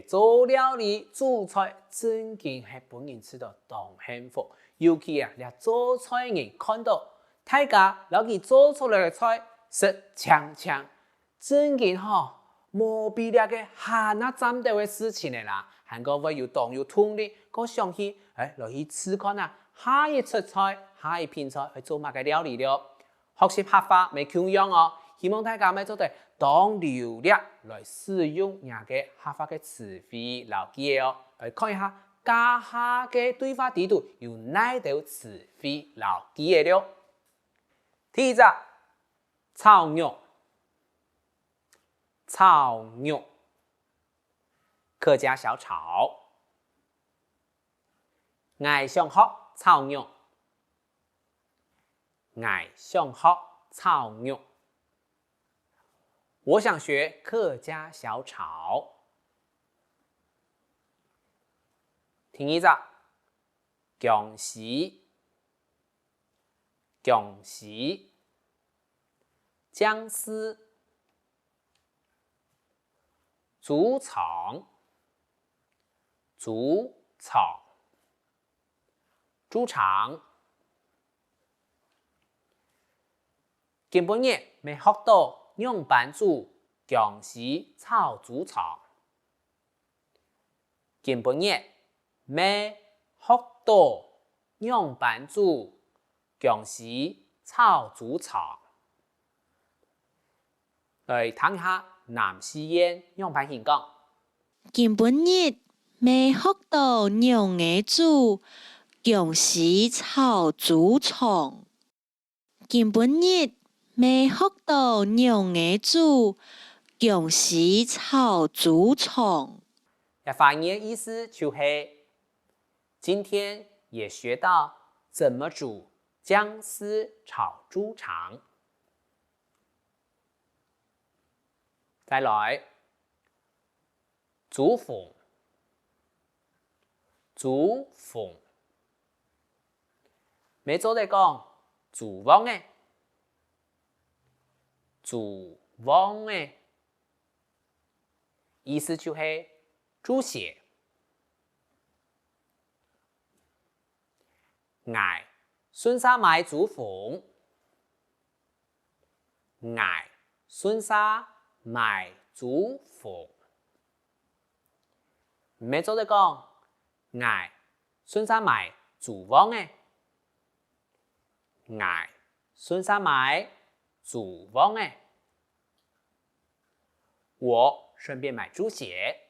做料理煮菜真嘅係本人吃到當幸福。尤其啊，你做菜人看到大家攞佢做出來嘅菜食香香，真嘅冇比呢個下那針對嘅事情嚟啦。韓國會有當有痛的，我想起落去試看啊，下一出菜，下一品菜去做乜嘅料理了。學習客家未窮樣哦，希望大家咪做對當流量來使用人嘅客家嘅詞彙留記哦。來看一下家下嘅對話地圖有哪條詞彙留記嘅了。第一隻炒肉，炒肉，客家小炒。我想學炒肉，我想學炒肉。我想學客家小炒。聽一隻薑絲，薑絲，薑絲，豬腸，豬腸，豬腸。今晡日未學到樣板煮薑絲炒豬腸。今晡日未學到樣板煮薑絲炒豬腸。來聽下南詩嫣樣板形講。今晡日未學到樣嘅煮薑絲炒豬腸。今晡日未學到樣嘅煮薑絲炒豬腸。翻譯意思就是今天也學到怎麼煮薑絲炒豬腸。再來煮飯，煮飯，沒做得講煮飯嘅，煮飯嘅意思就是煮鞋。我順沙買煮飯，我順沙買煮飯。沒做得講我順沙買煮飯嘅，我順沙買煮飯嘅。我順便買豬血。